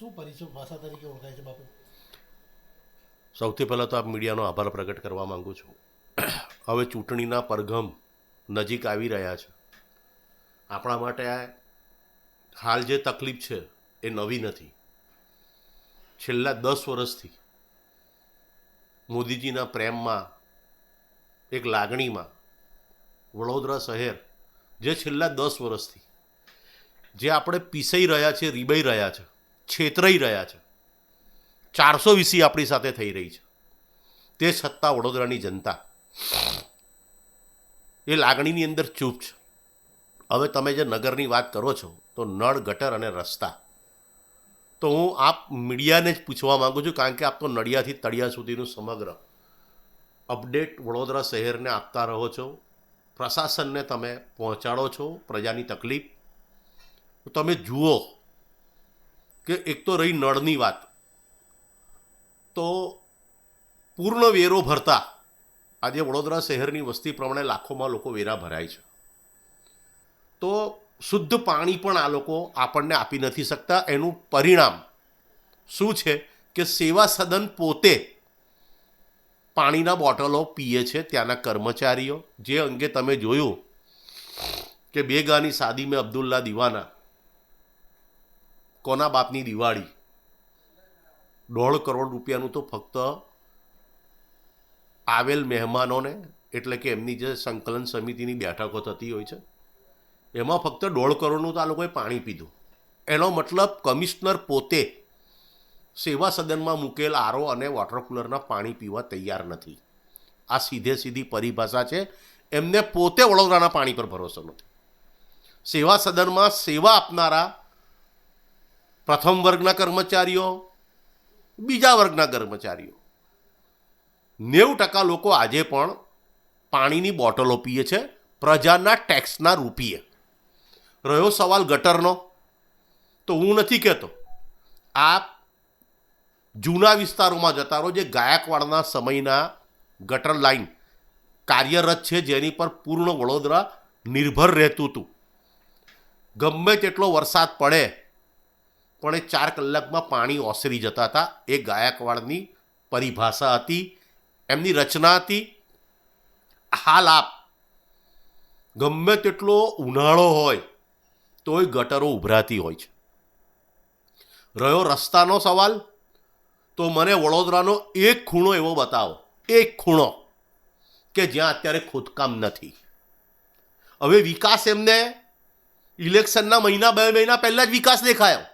શું પરિભાષા તરીકે ઓળખાય છે બાપુ? સૌથી પહેલાં તો આપ મીડિયાનો આભાર પ્રગટ કરવા માગું છું. હવે ચૂંટણીના પરઘમ નજીક આવી રહ્યા છે. આપણા માટે હાલ જે તકલીફ છે એ નવી નથી. છેલ્લા 10 વર્ષથી મોદીજીના પ્રેમમાં, એક લાગણીમાં વડોદરા શહેર જે છેલ્લા 10 વર્ષથી જે આપણે પીસાઈ રહ્યા છે, રીબાઈ રહ્યા છે, છેતરાઈ રહ્યા છે, 420 આપણી સાથે થઈ રહી છે, તે છતાં વડોદરાની જનતા એ લાગણીની અંદર ચૂપ છે. હવે તમે જે નગરની વાત કરો છો તો નળ, ગટર અને રસ્તા, તો હું આપ મીડિયાને જ પૂછવા માગું છું, કારણ કે આપ તો નડિયાથી તળિયા સુધીનું સમગ્ર અપડેટ વડોદરા શહેરને આપતા રહો છો, પ્રશાસનને તમે પહોંચાડો છો પ્રજાની તકલીફ. તો તમે જુઓ કે એક તો રહી નળની વાત, તો પૂર્ણ વેરો ભરતા આજે વડોદરા શહેરની વસ્તી પ્રમાણે લાખોમાં લોકો વેરા ભરાય છે, તો શુદ્ધ પાણી પણ આ લોકો આપણને આપી નથી શકતા. એનું પરિણામ શું છે કે સેવા સદન પોતે પાણીના બોટલો પીએ છે, ત્યાંના કર્મચારીઓ. જે અંગે તમે જોયું કે બેગાની શાદી મેં અબ્દુલ્લા દીવાના, કોના બાપની દિવાળી, 1.5 કરોડ રૂપિયાનું તો ફક્ત આવેલ મહેમાનોને, એટલે કે એમની જે સંકલન સમિતિની બેઠકો થતી હોય છે એમાં ફક્ત 1.5 કરોડનું તો આ લોકોએ પાણી પીધું. એનો મતલબ કમિશનર પોતે સેવા સદનમાં મૂકેલ આરો અને વોટર કુલરના પાણી પીવા તૈયાર નથી. આ સીધી પરિભાષા છે. એમને પોતે વડોદરાના પાણી પર ભરોસો નથી. સેવા સદનમાં સેવા આપનારા પ્રથમ વર્ગના કર્મચારીઓ, બીજા વર્ગના કર્મચારીઓ, 90% લોકો આજે પણ પાણીની બોટલો પીએ છે પ્રજાના ટેક્સના રૂપિયે. રહ્યો સવાલ ગટરનો, તો હું નથી કહેતો, આપ જૂના વિસ્તારોમાં જતા રહો, જે ગાયકવાડના સમયના ગટર લાઈન કાર્યરત છે, જેની પર પૂર્ણ વડોદરા નિર્ભર રહેતું હતું. ગમે તેટલો વરસાદ પડે પણ એ 4 કલાકમાં પાણી ઓસરી જતા હતા. એ ગાયકવાડની પરિભાષા હતી, એમની રચના હતી. હાલ આપ ગમે તેટલો ઉનાળો હોય તોય ગટરો ઉભરાતી હોય છે. રહ્યો રસ્તાનો સવાલ, તો મને વડોદરાનો એક ખૂણો એવો બતાવો, એક ખૂણો કે જ્યાં અત્યારે ખોદકામ નથી. હવે વિકાસ એમને ઇલેક્શનના 2 મહિના પહેલાં જ વિકાસ દેખાયો.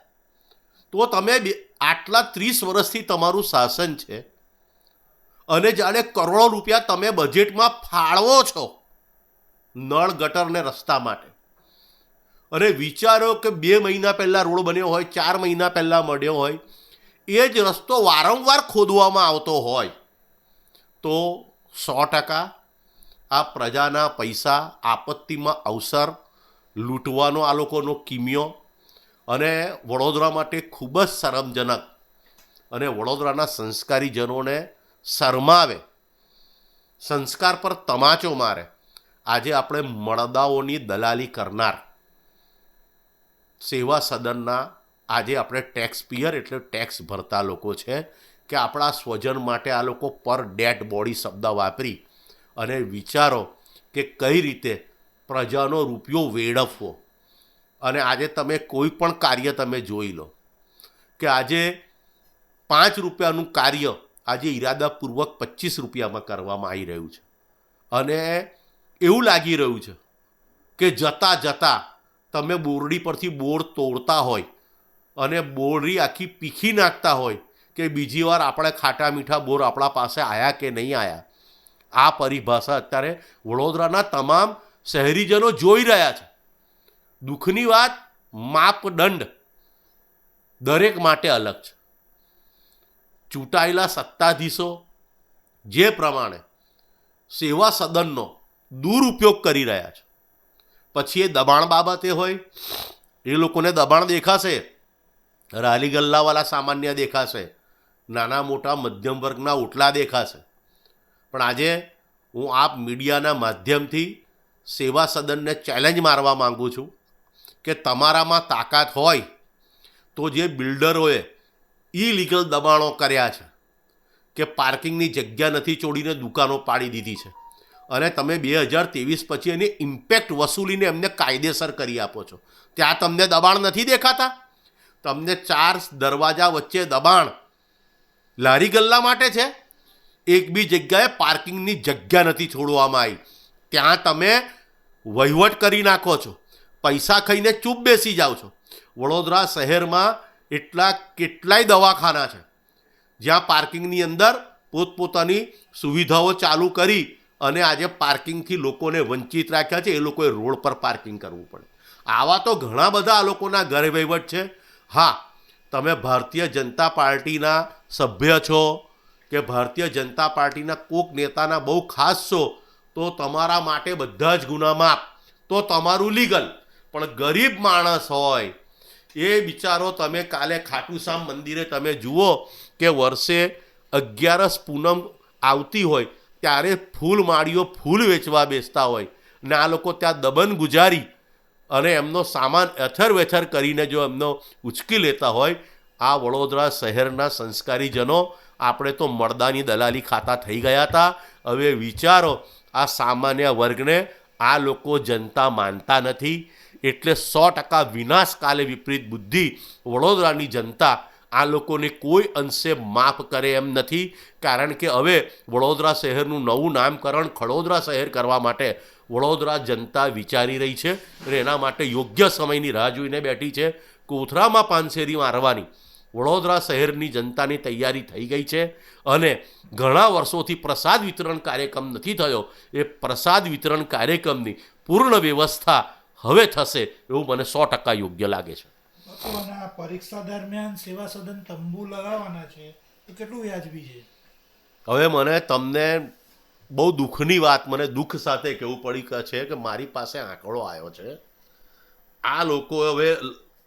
તો તમે આટલા 30 વર્ષથી તમારું શાસન છે અને જાણે કરોડો રૂપિયા તમે બજેટમાં ફાળવો છો નળ, ગટર ને રસ્તા માટે, અને વિચારો કે 2 મહિના પહેલાં રોડ બન્યો હોય, 4 મહિના પહેલાં મળ્યો હોય, એ જ રસ્તો વારંવાર ખોદવામાં આવતો હોય, તો 100% આ પ્રજાના પૈસા આપત્તિમાં અવસર લૂંટવાનો આ લોકોનો કિમિયો, અને વડોદરા માટે ખૂબ જ શરમજનક અને વડોદરાના સંસ્કારીજનોને શરમાવે, સંસ્કાર પર તમાચો મારે. આજે આપણે મળદાઓની દલાલી કરનાર સેવા સદનના આજે આપણે ટેક્સ પિયર એટલે ટેક્સ ભરતા લોકો છે કે આપણા સ્વજન માટે આ લોકો પર ડેડ બોડી શબ્દ વાપરી અને વિચારો કે કઈ રીતે પ્રજાનો રૂપિયો વેડફવો. અને આજે તમે કોઈ પણ કાર્ય તમે જોઈ લો કે આજે 5 રૂપિયાનું કાર્ય આજે ઈરાદાપૂર્વક 25 રૂપિયામાં કરવામાં આવી રહ્યું છે, અને એવું લાગી રહ્યું છે કે જતાં જતાં તમે બોરડી પરથી બોર તોડતા હોય અને બોરડી આખી પીખી નાખતા હોય કે બીજી વાર આપણે ખાટા મીઠા બોર આપણા પાસે આવ્યા કે નહીં આવ્યા. આ પરિભાષા અત્યારે વડોદરાના તમામ શહેરીજનો જોઈ રહ્યા છે. દુઃખની વાત, માપદંડ દરેક માટે અલગ છે. ચૂંટાયેલા સત્તાધીશો જે પ્રમાણે સેવા સદનનો દુરુપયોગ કરી રહ્યા છે, પછી એ દબાણ બાબતે હોય, એ લોકોને દબાણ દેખાશે, રાલી ગલ્લાવાળા સામાન્ય દેખાશે, નાના મોટા મધ્યમ વર્ગના ઓટલા દેખાશે. પણ આજે હું આપ મીડિયાના માધ્યમથી સેવા સદનને ચેલેન્જ મારવા માગું છું કે તમારામાં તાકાત હોય તો જે બિલ્ડરોએ ઇલીગલ દબાણો કર્યા છે કે પાર્કિંગની જગ્યા નથી છોડીને દુકાનો પાડી દીધી છે, અને તમે 2023 પછી એની ઇમ્પેક્ટ વસૂલીને એમને કાયદેસર કરી આપો છો. ત્યાં તમને દબાણ નથી દેખાતા? તમને 4 દરવાજા વચ્ચે દબાણ લારી ગલ્લા માટે છે. એક બી જગ્યાએ પાર્કિંગની જગ્યા નથી છોડવામાં આવી. ત્યાં તમે વહીવટ કરી નાખો છો, પૈસા ખાઈને ચૂપ બેસી જાઓ છો. વડોદરા શહેરમાં એટલા કેટલાય દવાખાના છે જ્યાં પાર્કિંગની અંદર પોતપોતાની સુવિધાઓ ચાલુ કરી અને આજે પાર્કિંગથી લોકોને વંચિત રાખ્યા છે. એ લોકોએ રોડ પર પાર્કિંગ કરવું પડે. આવા તો ઘણા બધા આ લોકોના ગેરવહીવટ છે. હા, તમે ભારતીય જનતા પાર્ટીના સભ્ય છો કે ભારતીય જનતા પાર્ટીના કોક નેતાના બહુ ખાસ છો તો તમારા માટે બધા જ ગુના માફ, તો તમારું લીગલ. પણ ગરીબ માણસ હોય એ બિચારો, તમે કાલે ખાટુશ્યામ મંદિરે તમે જુઓ કે વર્ષે 11 પૂનમ આવતી હોય ત્યારે ફૂલ માળીઓ ફૂલ વેચવા બેસતા હોય ને આ લોકો ત્યાં દબન ગુજારી અને એમનો સામાન અથર વેથર કરીને જો એમનો ઉચકી લેતા હોય. આ વડોદરા શહેરના સંસ્કારીજનો આપણે તો મળદાની દલાલી ખાતા થઈ ગયા હતા. હવે વિચારો, આ સામાન્ય વર્ગને આ લોકો જનતા માનતા નથી, એટલે 100% વિનાશકાલે વિપરીત બુદ્ધિ વડોદરાની જનતા આ લોકોને કોઈ અંશે માફ કરે એમ નથી. કારણ કે હવે વડોદરા શહેરનું નવું નામકરણ ખડોદરા શહેર કરવા માટે વડોદરા જનતા વિચારી રહી છે અને એના માટે યોગ્ય સમયની રાહ જોઈને બેઠી છે. કોથરામાં પાનશેરી મારવાની વડોદરા શહેરની જનતાની તૈયારી થઈ ગઈ છે અને ઘણા વર્ષોથી પ્રસાદ વિતરણ કાર્યક્રમ નથી થયો. એ પ્રસાદ વિતરણ કાર્યક્રમની પૂર્ણ વ્યવસ્થા હવે થશે એવું મને 100% યોગ્ય લાગે છે. અને આ પરીક્ષા દરમિયાન સેવા સદન તંબુ લગાવવાના છે એ કેટલું વ્યાજબી છે? હવે મને તમને બહુ દુઃખની વાત મને દુઃખ સાથે કહેવું પડી છે કે મારી પાસે આંકડો આવ્યો છે. આ લોકો હવે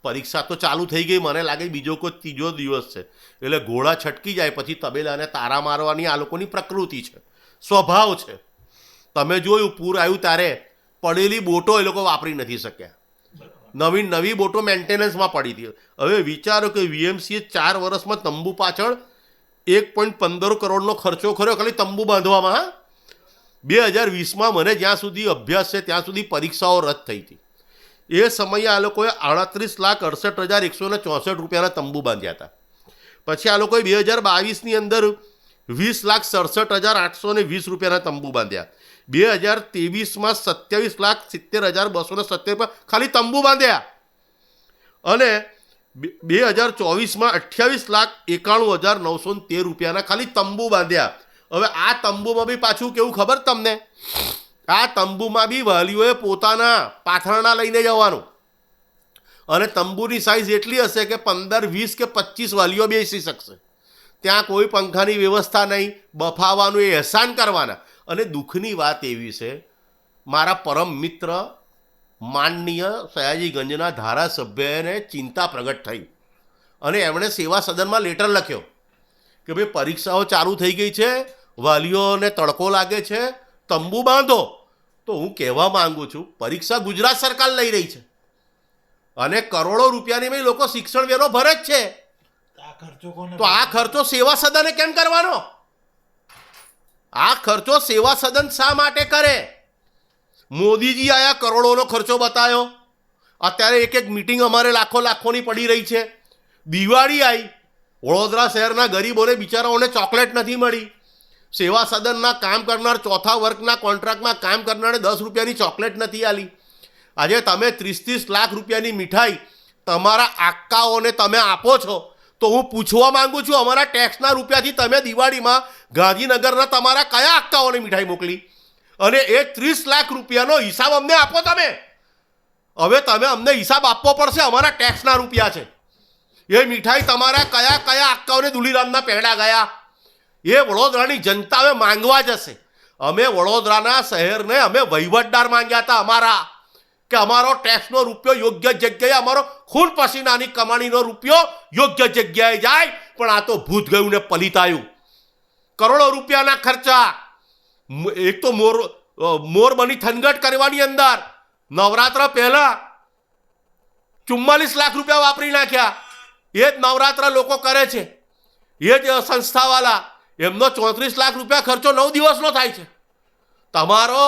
પરીક્ષા તો ચાલુ થઈ ગઈ, મને લાગે બીજો કોઈ ત્રીજો દિવસ છે એટલે ઘોડા છટકી જાય પછી તબેલાને તારા મારવાની આ લોકોની પ્રકૃતિ છે, સ્વભાવ છે. તમે જોયું પૂર આવ્યું ત્યારે પડેલી બોટો એ લોકો વાપરી નથી શક્યા. નવી બોટો મેન્ટેનન્સમાં પડી હતી. હવે વિચારો કે વીએમસીએ 4 વર્ષમાં તંબુ પાછળ 1.15 કરોડનો ખર્ચો કર્યો ખાલી તંબુ બાંધવામાં. હા, 2020માં મને જ્યાં સુધી અભ્યાસ છે ત્યાં સુધી પરીક્ષાઓ રદ થઈ હતી. એ સમયે આ લોકોએ 38,68,164 રૂપિયાના તંબુ બાંધ્યા હતા. પછી આ લોકોએ 2022ની અંદર 20,67,820 રૂપિયાના તંબુ બાંધ્યા. 2023માં 27,70,270 ખાલી તંબુ બાંધ્યા અને 2024માં 28,91,913 રૂપિયાના ખાલી તંબુ બાંધ્યા. હવે આ તંબુમાં બી પાછું કેવું ખબર તમને? આ તંબુમાં બી વાલીઓએ પોતાના પાથરણા લઈને જવાનું અને તંબુની સાઇઝ એટલી હશે કે 15, 20 કે 25 વાલીઓ બેસી શકશે. ત્યાં કોઈ પંખાની વ્યવસ્થા નહીં, બફાવાનું એ એહસાન કરવાના. અને દુઃખની વાત એવી છે, મારા પરમ મિત્ર માનનીય સયાજીગંજના ધારાસભ્યને ચિંતા પ્રગટ થઈ અને એમણે સેવા સદનમાં લેટર લખ્યો કે ભાઈ પરીક્ષાઓ ચાલુ થઈ ગઈ છે, વાલીઓને તડકો લાગે છે, તંબુ બાંધો. તો હું કહેવા માંગુ છું, પરીક્ષા ગુજરાત સરકાર લઈ રહી છે અને કરોડો રૂપિયાની મેં લોકો શિક્ષણ વેરો ભરે જ છે. તો આ ખર્ચો સેવા સદને કેમ કરવાનો? આ ખર્ચો સેવા સદન શા માટે કરે? મોદીજી આયા, કરોડોનો ખર્ચો બતાવ્યો. અત્યારે એક મીટિંગ અમારે લાખોની પડી રહી છે. દિવાળી આવી, વડોદરા શહેરના ગરીબોને બિચારાઓને ચોકલેટ નથી મળી. સેવા સદનના કામ કરનાર ચોથા વર્ગના કોન્ટ્રાક્ટમાં કામ કરનારને 10 રૂપિયાની ચોકલેટ નથી આલી. આજે તમે 30-30 લાખ રૂપિયાની મીઠાઈ તમારા આક્કાઓને તમે આપો છો તો હું પૂછવા માંગુ છું, અમારા ટેક્સના રૂપિયાથી તમે દિવાળીમાં ગાંધીનગરના તમારા કયા આક્કાઓને મીઠાઈ મોકલી? અને એ 30 લાખ રૂપિયાનો હિસાબ અમને આપો તમે. હવે તમે અમને હિસાબ આપવો પડશે, અમારા ટેક્સના રૂપિયા છે. એ મીઠાઈ તમારા કયા આક્કાઓને દુલીરામના પેડા ગયા એ વડોદરાની જનતા હવે માંગવા જશે. અમે વડોદરાના શહેરને અમે વહીવટદાર માંગ્યા હતા અમારા, કે અમારો ટેક્સનો રૂપિયો યોગ્ય જગ્યાએ, અમારો ખૂન પસીનાની કમાણીનો રૂપિયો યોગ્ય જગ્યાએ જાય. પણ આ તો ભૂત ગયું ને પલિતાયું. કરોડો રૂપિયાના ખર્ચા. એક તો મોર બની થનગટ કરવાની અંદર નવરાત્ર પહેલા 44 લાખ રૂપિયા વાપરી નાખ્યા. એ જ નવરાત્ર લોકો કરે છે, એ જ સંસ્થાવાળા, એમનો 34 લાખ રૂપિયા ખર્ચો 9 દિવસનો થાય છે. તમારો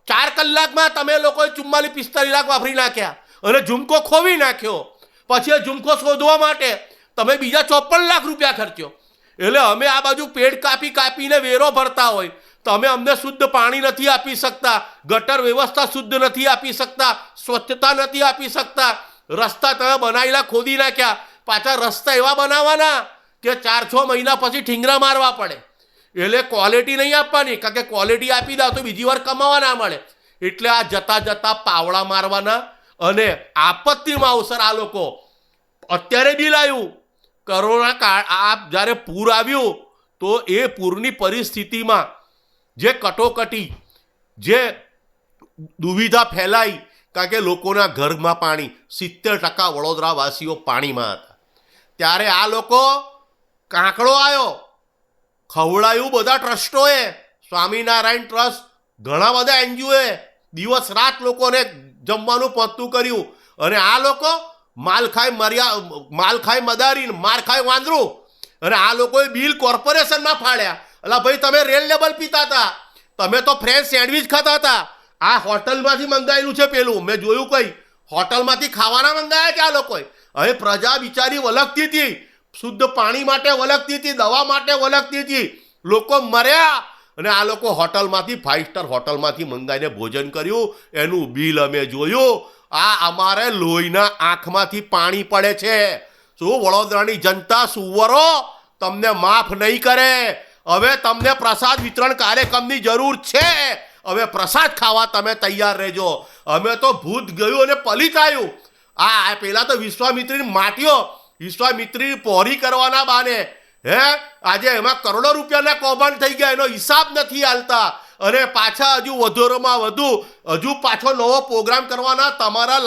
4 કલાકમાં તમે લોકોએ 44-45 લાખ વાપરી નાખ્યા અને ઝુમકો ખોવી નાખ્યો. પછી એ ઝુમકો શોધવા માટે તમે બીજા 54 લાખ રૂપિયા ખર્ચ્યો. એટલે અમે આ બાજુ પેડ કાપીને વેરો ભરતા હોય, તમે અમને શુદ્ધ પાણી નથી આપી શકતા, ગટર વ્યવસ્થા શુદ્ધ નથી આપી શકતા, સ્વચ્છતા નથી આપી શકતા, રસ્તા તમે બનાવેલા ખોદી નાખ્યા, પાછા રસ્તા એવા બનાવવાના કે 4-6 મહિના પછી ઠીંગરા મારવા પડે. એટલે ક્વોલિટી નહીં આપવાની, કારણ કે ક્વોલિટી આપી દો તો બીજી વાર કમાવા ના મળે. એટલે આ જતા પાવડા મારવાના. અને આપત્તિમાં અવસર આ લોકો અત્યારે બિલ આવ્યું કોરોના કાળ, આ જ્યારે પૂર આવ્યું તો એ પૂરની પરિસ્થિતિમાં જે કટોકટી, જે દુવિધા ફેલાઈ, કારણ કે લોકોના ઘરમાં પાણી, 70% વડોદરાવાસીઓ પાણીમાં હતા, ત્યારે આ લોકો કાંકડો આવ્યો, ખવડાયું બધા ટ્રસ્ટોએ, સ્વામિનારાયણ ટ્રસ્ટ, ઘણા બધા એનજીઓએ દિવસ રાત લોકોને જમવાનું પહોંચતું કર્યું. અને આ લોકો માલ ખાય મદારી, માર ખાય વાંદરું. અને આ લોકોએ બિલ કોર્પોરેશનમાં ફાડ્યા. એટલે ભાઈ તમે રેલ લેબલ પીતા હતા, તમે તો ફ્રેન્ચ સેન્ડવિચ ખાતા હતા, આ હોટલમાંથી મંગાવેલું છે પેલું. મેં જોયું કઈ હોટલમાંથી ખાવાના મંગાવ્યા છે આ લોકોએ. હવે પ્રજા બિચારી વલગતી હતી, શુદ્ધ પાણી માટે વલગતી હતી, દવા માટે વલગતી હતી, લોકો મર્યા. અને આ લોકો હોટલમાંથી, 5 સ્ટાર હોટલમાંથી મંગાવીને ભોજન કર્યું, એનું બિલ અમે જોયું. આ અમારે લોહીના આંખમાંથી પાણી પડે છે. શું વડોદરાની જનતા સુવરો તમને માફ નહીં કરે. હવે તમને પ્રસાદ વિતરણ કાર્યક્રમની જરૂર છે. હવે પ્રસાદ ખાવા તમે તૈયાર રહેજો. અમે તો ભૂત ગયું અને પલિત આવ્યું. આ પેલા તો વિશ્વામિત્રીની માટીઓ, વિશ્વામિત્રી પહોરી કરવાના બાને આજે એમાં કરોડો રૂપિયાના કૌભાંડ થઈ ગયા, એનો હિસાબ નથી હાલતા. અને પાછા હજુ વધુમાં વધુ હજુ પાછો નવો પ્રોગ્રામ કરવાના. તમારા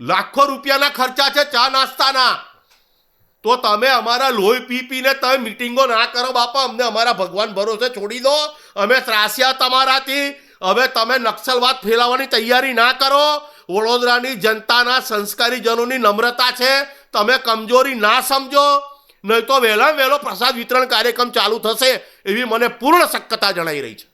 લાખો રૂપિયાના ખર્ચા છે ચા નાસ્તાના. તો તમે અમારા લોહી પીને તમે મિટિંગો ના કરો બાપા. અમને અમારા ભગવાન ભરોસે છોડી દો. અમે ત્રાસ્યા તમારાથી. હવે તમે નક્સલવાદ ફેલાવવાની તૈયારી ના કરો. વડોદરાની જનતાના સંસ્કારી જનોની નમ્રતા છે, તમે કમજોરી ના સમજો. નહીં તો વહેલો પ્રસાદ વિતરણ કાર્યક્રમ ચાલુ થશે એવી મને પૂર્ણ શક્યતા જણાઈ રહી છે.